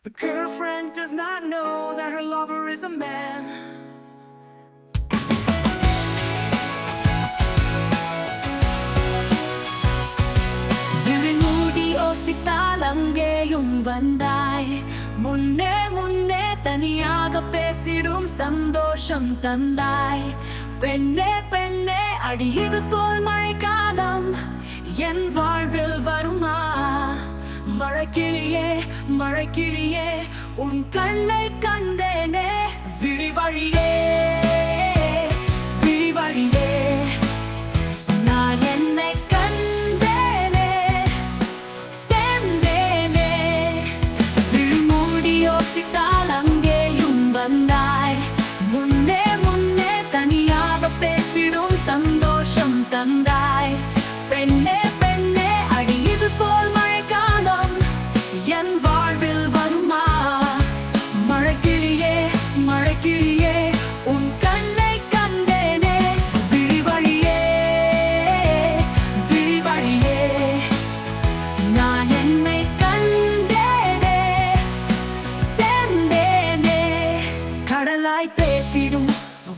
The girlfriend does not know that her lover is a man. விழிமூடி யோசித்தால் அங்கேயும் வந்தாய். முன்னே முன்னே தனியாக பேசிடும் சந்தோஷம் தந்தாய். பெண்ணே பெண்ணே அடி இது போல் மழைக்காலம் என் வாழ்வில் வருமா? மழைக்கிளியே மழைக்கிளியே உன் கண்ணை கண்டேனே. விழிவழியே விழிவழியே நான் என்னை கண்டேனே சேர்ந்தேனே. விழிமூடி யோசித்தால் அங்கேயும் வந்தாய். முன்னே முன்னே தனியாக பேசிடும் சந்தோஷம் தந்தாய். பெண்ணே பெண்ணே அடி இது போல் மழைக்காலம் என் வாழ்வில் வருமா? மழைக்கிளியே மழைக்கிளியே உன் கண்ணை கண்டேனே. விழிவழியே விழிவழியே நான் என்னை கண்டேனே சேர்ந்தேனே. கடலாய் பேசிடும்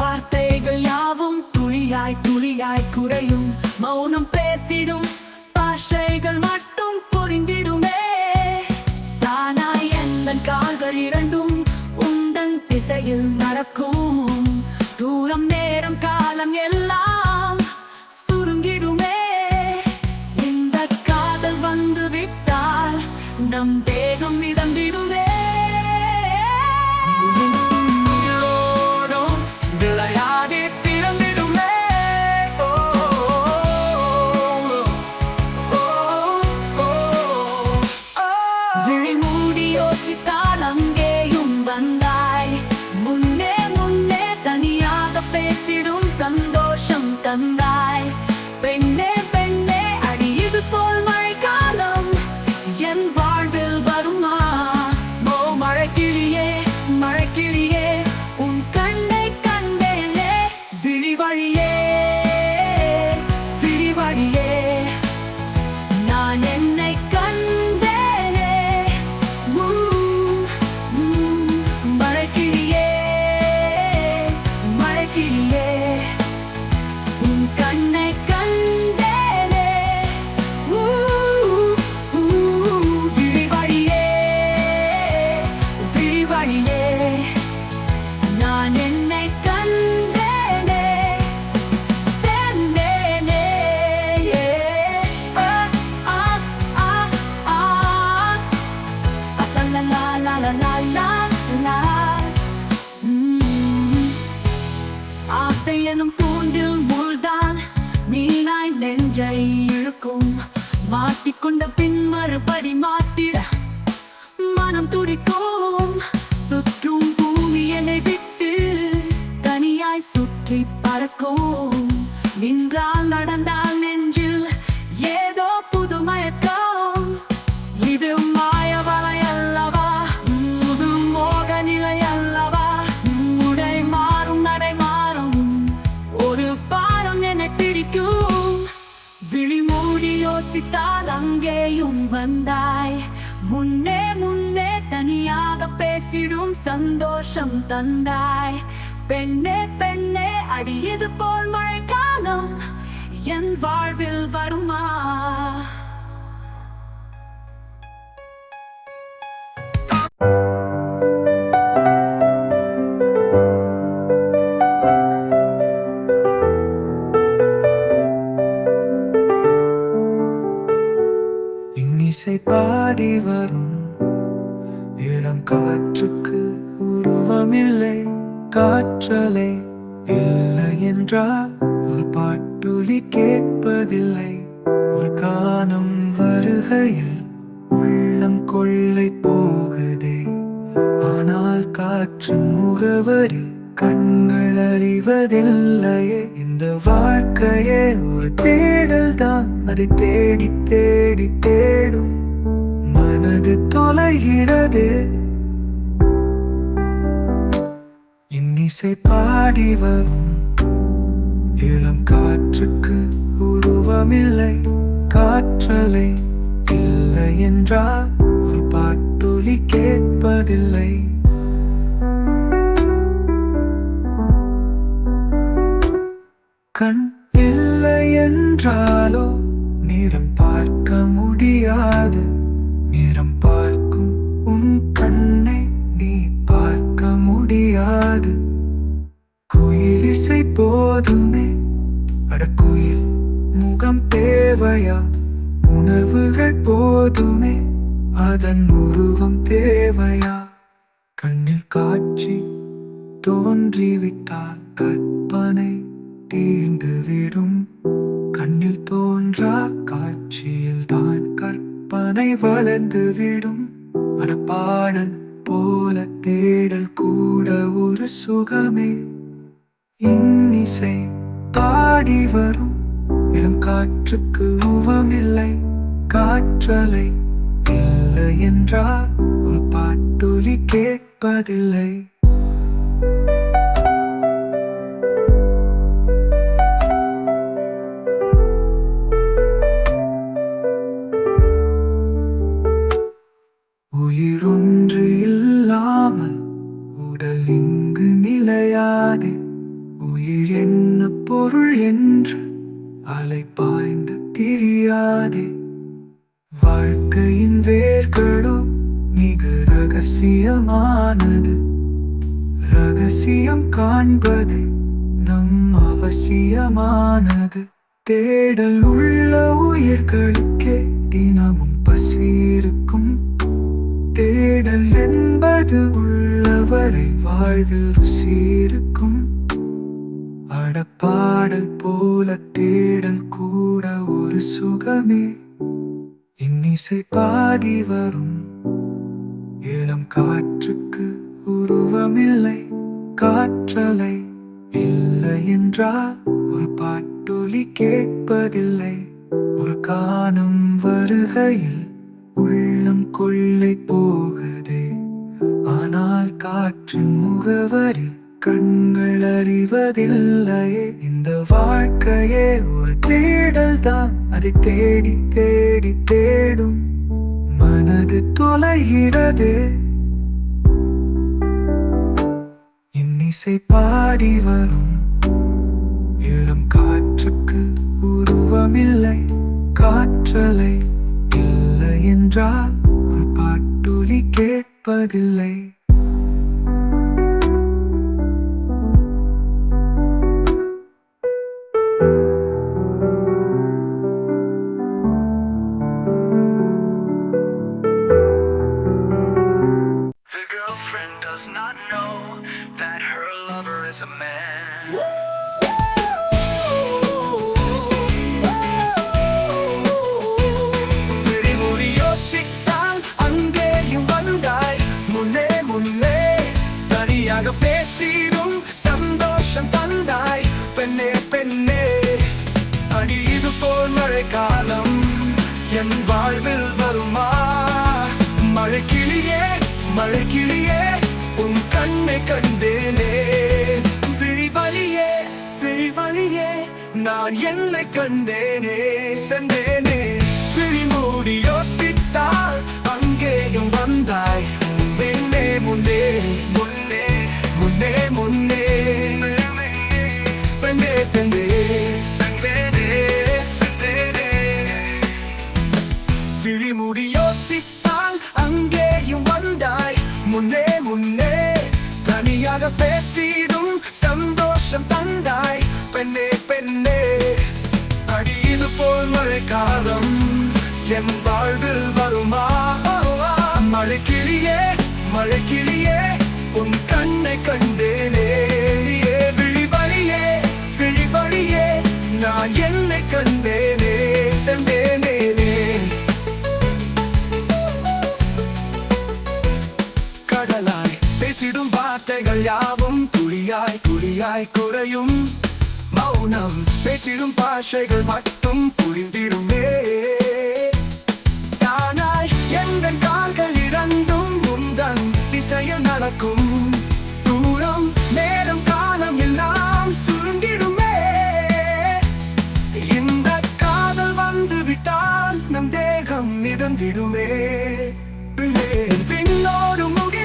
வார்த்தைகள் யாவும் துளியாய் துளியாய் குறையும். மௌனம் பேசிடும் பாஷைகள் மட்டும் புரிந்திடுமே. தானாய் எந்தன் கால்கள் இரண்டும் உந்தன் திசையில் நடக்கும். தூரம் நேரம் காலம் எல்லாம் சுருங்கிடுமே. இந்த காதல் வந்து விட்டால் நம் தேகம் மிதந்திடுமே. விளையாடி திறந்திடுமே. விழிமூடி யோசித்தால் அங்கேயும் வந்தாய். முன்னே முன்னே தனியாக பேசிடும் சந்தோஷம் தந்தாய். பெண்ணே பெண்ணே அடி இது போல் மழைக்காலம் என் வாழ்வில் வருமா? ஓ மழைக்கிளியே மழைக்கிளியே உன் கண்ணை கண்டேனே. விழிவழியே விழிவழியே நான் என்னை கண்டேனே. மழைக்கிளியே மழைக்கிளியே உன் கண்ணை கண்டேனே. விழிவழியே விழிவழியே நான் என்னை கண்டேனே சேர்ந்தேனே. லா லா லா லா லா லா. ஆசை எனும் தூண்டில் முள்தான் மீனாய் நெஞ்சை இழுக்கும். மாட்டிக்கொண்ட பின் மறுபடி மாட்டிட மனம் துடிக்கும். சுற்றும் பூமி என்னை விட்டு தனியாய் சுற்றி பறக்கும். நின்றால் நடந்தால் நெஞ்சில் ஏதோ புது மயக்கம். இது மாய வலை அல்லவா? புது மோக நிலை அல்லவா? உடை மாறும் நடை மாறும் ஒரு பாரம் என்னை பிடிக்கும். விழிமூடி யோசித்தால் அங்கேயும் வந்தாய். முன்னே முன்னே தனியாக பேசிடும் சந்தோஷம் தந்தாய். பெண்ணே பெண்ணே அடி இது போல் மழைக்காலம் என் வாழ்வில் வருமா? இன்னிசை பாடி வரும் இளம் காற்றுக்கு உருவமில்லை. காற்றலை இல்லை என்றால் ஒரு பாட்டுலி கேட்பதில்லை. ஒரு கானம் வருகையில் உள்ளம் கொள்ளை போகுதே. ஆனால் காற்றின் முகவரி கண்கள் அறிவதில்லையே. இந்த வாழ்க்கையே ஒரு தேடல் தான். அதை தேடி தேடி தேடும் மனது தொலைகிறது. இன்னிசை பாடி வரும் இளம் காற்றுக்கு உருவமில்லை. காற்றலை இல்லை என்றால் ஒரு பாட்டுலி கேட்பதில்லை. கேட்பதில்லை. கண் இல்லை என்றாலோ நிறம் பார்க்க முடியாது. நிறம் பார்க்கும் உன் கண்ணை நீ பார்க்க முடியாது. குயில் இசை போதுமே, அட குயில் முகம் தேவையா? உணர்வுகள் போதுமே, அதன் உருவம் தேவையா? கண்ணில் காட்சி தோன்றிவிட்டால் கற்பனை தீர்ந்துவிடும். கண்ணில் தோன்றா காட்சியில் தான் கற்பனை வளர்ந்துவிடும். அட பாடல் போல தேடல் கூட ஒரு சுகமே. இன்னிசை பாடி வரும் இளம் காற்றுக்கு உவமில்லை. காற்றலை இல்லை என்றால் ஒரு பாட்டொலி கேட்பதில்லை. உயிரொன்று இல்லாமல் உடல் இங்கு நிலையாதே. உயிர் என்ன பொருள் என்று அலை பாய்ந்து திரியாதே. வாழ்க்கையின் வேர்களோ மிக ரகசியமானது. ரகசியம் காண்பது நம் அவசியமானது. தேடல் உள்ள உயிர்களுக்கே தினமும் பசி இருக்கும். தேடல் என்பது உள்ளவரை வாழ்வில் ருசி இருக்கும். அடப்பாடல் போல தேடல் கூட ஒரு சுகமே. இன்னிசை பாடி வரும் இளம் காற்றுக்கு உருவமில்லை. காற்றலை இல்லை என்றால் ஒரு பாட்டொலி கேட்பதில்லை. ஒரு கானம் வருகையில் உள்ளம் கொள்ளை போகுதே. ஆனால் காற்றின் முகவரி கண்கள் அறிவதில்லையே. இந்த வாழ்க்கையே ஒரு தேடல் தான். அதை தேடி தேடி தேடும் மனது தொலைகிறது. இன்னிசை பாடி வரும் இளம் காற்றுக்கு உருவமில்லை. காற்றலை இல்லை என்றால் ஒரு பாட்டொலி கேட்பதில்லை. The girlfriend does not know that her lover is a man. விழிமூடி யோசித்தால் அங்கேயும் வந்தாய். முன்னே முன்னே தனியாக பேசிடும் சந்தோஷம் தந்தாய். பெண்ணே பெண்ணே, அடி இது போல் மழைக்காலம் என் வாழ்வில் வருமா? மழைக்கிளியே மழைக்கிளியே, உன் கண்ணை கண்டேனே. விழிவழியே விழிவழியே, நான் என்னை கண்டேனே. சென்றேனே விழிமூடி யோசித்தால் அங்கேயும் வந்தாய். முன்னே முன்னே முன்னே முன்னே முன்னே பெண்ணே பெண்ணே, சென்றேனே சென்றேனே. விழிமூடி யோசித்தால் அங்கேயும் வந்தாய். முன்னே முன்னே தனியாக பேசிடும் சந்தோஷம் தந்தாய். பெண்ணே பெண்ணே, அடி இது போல் மழைக்காலம் என் வாழ்வில் வருமா? மழைக்கிளியே மழைக்கிளியே, உன் கண்ணை கண்டேனே. விழிவழியே விழிவழியே, நான் என்னை கண்டேனே. சென்றேனே கடலாய் பேசிடும் வார்த்தைகள் யாவும் துளியாய் துளியாய் குறையும். மௌனம் பேசிடும் பாஷைகள் மட்டும் புரிந்திடுமே. தானாய் எங்கள் கால்கள் இரண்டும் முந்தன் திசையில் நடக்கும். தூரம் நேரம் காலம் எல்லாம் சுருங்கிடுமே. இந்த காதல் வந்து விட்டால் நம் தேகம் மிதந்திடுமே. விண்ணோடு முடி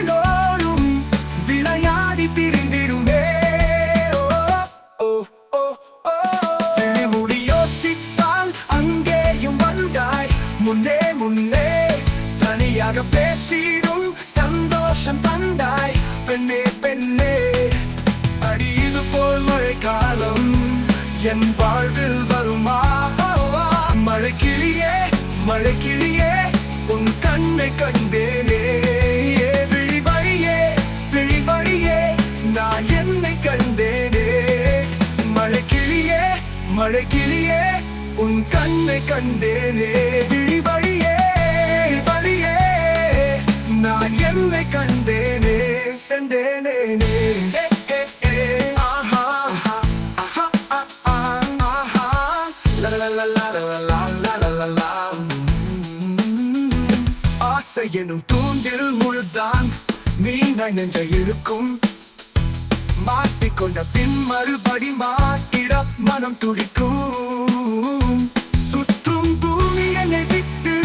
என் வாழ்வில் வருமா? மழைக்கிளியே மழைக்கிளியே உன் கண்ணை கண்டேனே. விழிவழியே விழிவழியே நான் என்னை கண்டேனே. மழைக்கிளியே மழைக்கிளியே உன் கண்ணை கண்டேனே. விழிவழியே வழியே நான் என்னை கண்டேனே. சென்றேனே ஆசை எனும் தூண்டில் முழுதான் மீனாய் நெஞ்ச இருக்கும். மாட்டிக்கொண்ட பின் மறுபடி மாட்டிட மனம் துடிக்கும். சுற்றும் பூமி என்னை விட்டு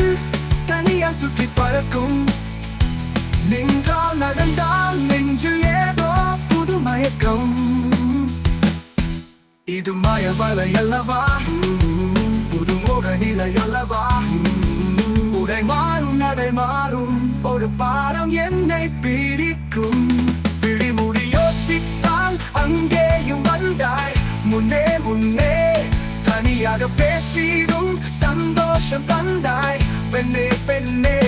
தனியால் சுற்றி பறக்கும். நின்றால் நடந்தால் நெஞ்சில் ஏதோ புது மயக்கம். இது மயவலை அல்லவா? புது முக நிலை அல்லவா? உடை மாறும் நடை மாறும் ஒரு பாரம் என்னை பிடிக்கும். விழிமுடி யோசித்தால் அங்கேயும் வந்தாய். முன்னே முன்னே தனியாக பேசிடும் சந்தோஷம் தந்தாய். பெண்ணே பெண்ணே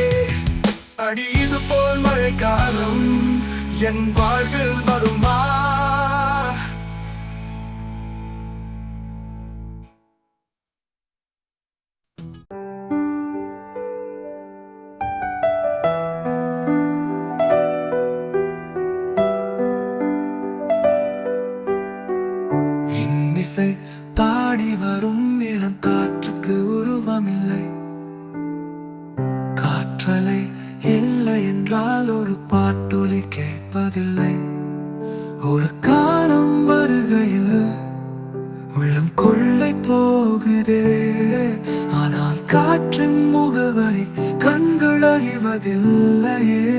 அடி இது போல் மழைக்காலம் என் வாழ்வில் வருமா? இன்னிசை பாடி வரும் இளம் காற்றுக்கு உருவமில்லை. காற்றலை இல்லை என்றால் ஒரு பாட்டொலி கேட்பதில்லை. ஒரு காலம் வருகையில் உள்ளம் கொள்ளை போகுதே. ஆனால் காற்றின் முகவரி கண்கள் அறிவதில்லையே.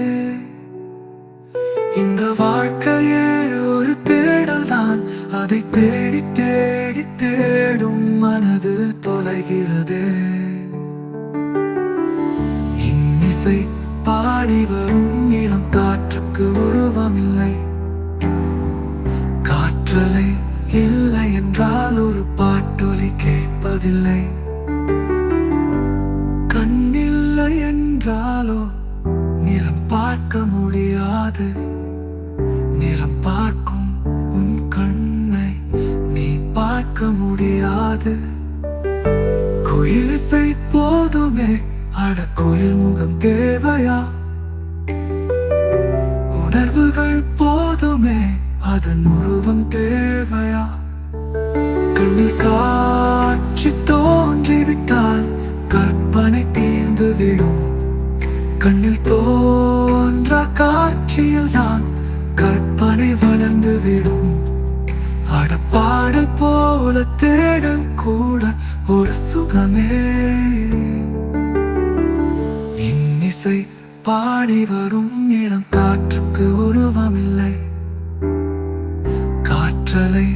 இந்த வாழ்க்கையே ஒரு தேடல் தான். அதை தேடி தேடி தேடும் மனது தொலைகிறது. இன்னிசை பாடி வரும் இளம் காற்றுக்கு உருவமில்லை. காற்றலை இல்லை என்றால் ஒரு பாட்டொலி கேட்பதில்லை. கண்ணில்லை என்றாலோ நிறம் பார்க்க முடியாது. நிறம் பார்க்கும் உன் கண்ணை நீ பார்க்க முடியாது. குயிலிசை போதுமே அட குயில் முகம் தேவையா? உணர்வுகள் போதுமே அதன் உருவம் தேவையா? கண்ணில் காட்சி தோன்றிவிட்டால் கற்பனை தீர்ந்து விடும். கண்ணில் தோன்ற காட்சியில் தான் கற்பனை வளர்ந்து விடும். அடப்பாடல் போல தேடல் கூட ஒரு சுகமே. இன்னிசை பாடி வரும் இளம் காற்றுக்கு உருவமில்லை. காற்றலை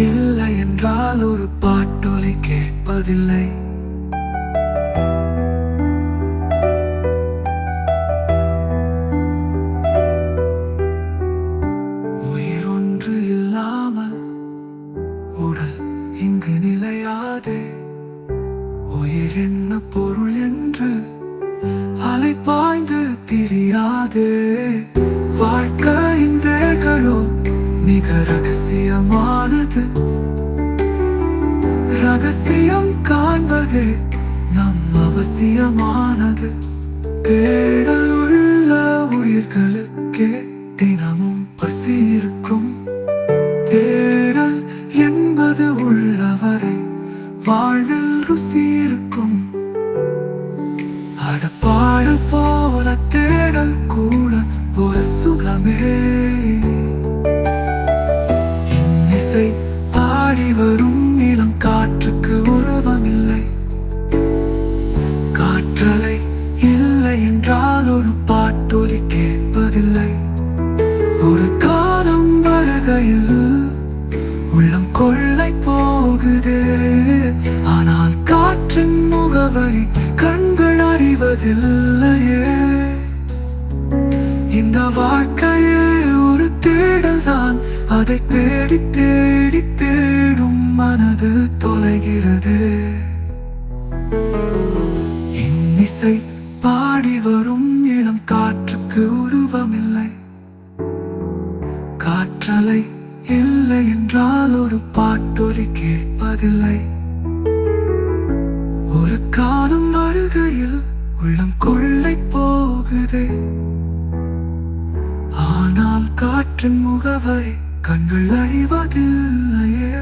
இல்லை என்றால் ஒரு பாட்டொலி கேட்பதில்லை. உயிர் ஒன்று இல்லாமல் உடல் இங்கு நிலையாதே. உயிர் என்ன பொருள் என்று அலை பாய்ந்து திரியாதே. வாழ்க்கையின் வேர்களோ மிக ரகசியமானது. ரகசியம் காண்பதே நம் அவசியமானது. தேடல் உள்ள உயிர்களுக்கே தினமும் பசி இருக்கும். தேடல் என்பது உள்ளவரை வாழ்வில் ருசி இருக்கும். அடப்பாடல் போல தேடல் கூட ஒரு சுகமே. இன்னிசை பாடி வரும் இளம் காற்றுக்கு உருவமில்லை. காற்றலை இல்லை என்றால் ஒரு பாட்டொலி கேட்பதில்லை. ஒரு காலம் வருகையில் உள்ளம் கொள்ளை போகுதே. ஆனால் காற்றின் முகவரி கண்கள் அறிவதில்லையே. இந்த வாழ்க்கையே ஒரு தேடல் தான். அதை தேடி தேடி தேடும் மனது தொலைகிறது. இன்னிசை பாடி வரும் இளம் காற்றுக்கு உருவமில்லை. காற்றலை இல்லை என்றால் ஒரு பாட்டொலி கேட்பதில்லை. ஒரு காலம் வருகையில் உள்ளம் கொள்ளை போகுதே. ஆனால் காற்றின் முகவரி கண்கள் அறிவதில்லையே.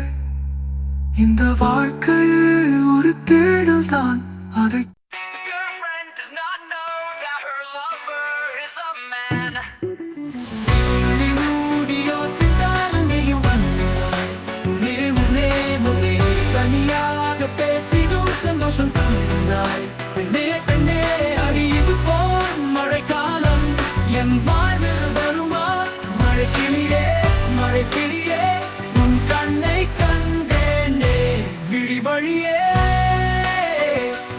இந்த வாழ்க்கையே ஒரு தேடல் தான். அதை The girlfriend does not know that her lover is a man. மூடி யோசித்தால் அங்கேயும் வந்தாய். முன்னே முன்னே முன்னே தனியாக பேசிடும் சந்தோஷம் தந்தாய். பெண்ணே பெண்ணே அடி இது போல் மழைக்காலம் என் வாழ்வில் வருமா? மழைக்கிளியே மழைக்கிளியே உன் கண்ணை கண்டேனே. விழி வழியே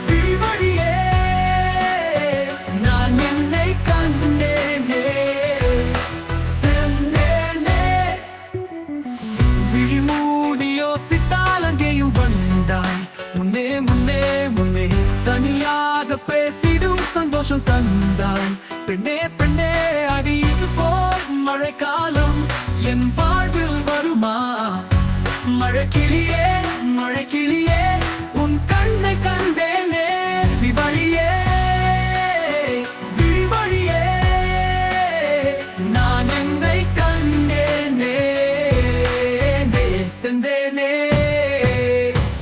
விழி வழியே நான் என்னை கண்டேனே. சென்றேனே விழி மூடி யோசித்தால் அங்கேயும் வந்தாய். முன்னே முன்னே முன்னே தனியாக பேசிடும் சந்தோஷம் தந்தாய். பெண்ணே பெண்ணே அடி இது போல் மழைக்காலம் என் வாழ்வில் வருமா? மழைக்கிளியே மழைக்கிளியே உன் கண்ணை கண்டேனே. விழி வழியே விழி வழியே நான் என்னை கண்டேனே. செந்தேனே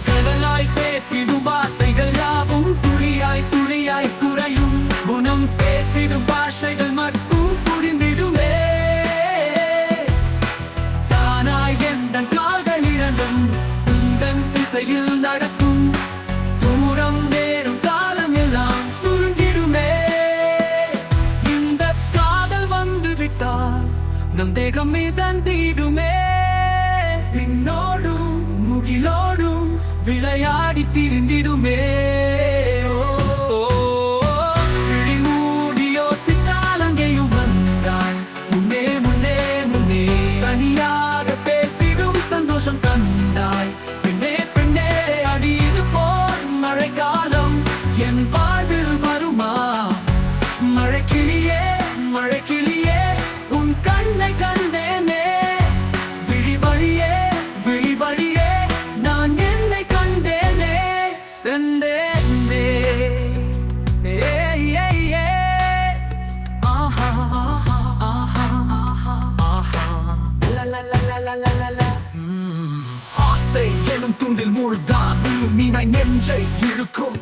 கடலாய் பேசிடும் வார்த்தைகள் யாவும் துளியாய் துளியாய் குறையும். குணம் பேசிடும் பாஷைகள் மட்டும் புரிந்திடுமே. தானாய் எந்தன் கால்கள் இரண்டும் உந்தன் திசையில் நடக்கும். தூரம் நேரும் காலம் எல்லாம் சுருங்கிடுமே. இந்த காதல் வந்து விட்டால் நம் தேகம் மிதந்திடுமே. விண்ணோடும் முகிலோடும் விளையாடி திரிந்திடுமே. விழி மூடி யோசித்தால் அங்கேயும் வந்தாய். முன்னே முன்னே முன்னே தனியாக பேசிடும் சந்தோஷம் தந்தாய். பெண்ணே பெண்ணே அடி இது போல் மழைக்காலம் என் வாழ்வில் வருமா? மழைக்கிளியே மழைக்கிளியே உன் கண்ணை கண்டேனே. விழி வழியே விழி வழியே நான் என்னை கண்டேனே. செந்தேனே ஆஹா ஆஹா ஆஹா ஆஹா லா லா லா லா லா லா லா. ஆசை எனும் துண்டில் மூழ்கான் மீனாய் நெஞ்சை இழுக்கும்.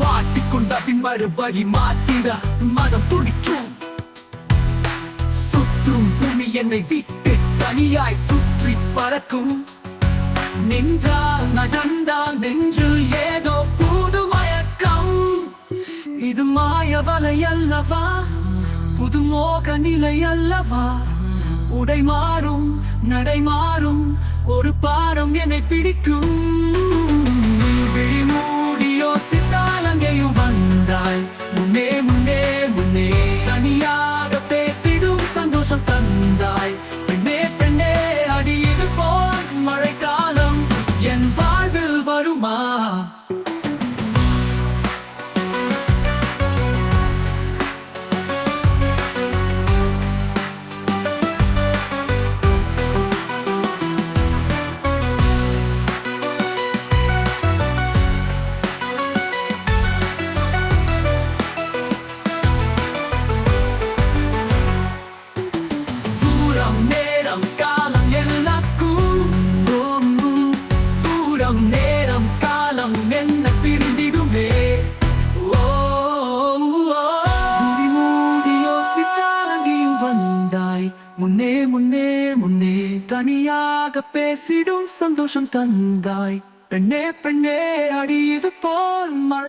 மாட்டிக்கொண்ட பின் மறுபடி மாட்டிட மனம் துடிக்கும். சுற்றும் பூமி என்னை விட்டு தனியாய் சுற்றி பறக்கும். நின்றால் நடந்தால் நெஞ்சில் ஏதோ புது மயக்கம். இது மாய வலை அல்லவா? புது மோக நிலை அல்லவா? உடை மாறும் நடை மாறும் ஒரு பாரம் என்னை பிடிக்கும். விழி மூடி யோசித்தால் அங்கேயும் வந்தாய். முன்னே முன்னே முன்னே தனியாக பேசிடும் சந்தோஷம் தந்தாய். பெண்ணே பெண்ணே அடி இது போல் மழைக்காலம் என் வாழ்வில் வருமா? தூரம் நேரம் காலம் எல்லாக்கும். தூரம் நேரம் காலம் என்ன பிரிந்திடுமே. விழி மூடி யோசித்தால் அங்கேயும் வந்தாய். முன்னே முன்னே முன்னே தனியாக பேசிடும் சந்தோஷம் தந்தாய். பெண்ணே பெண்ணே அடி இது போல் மழை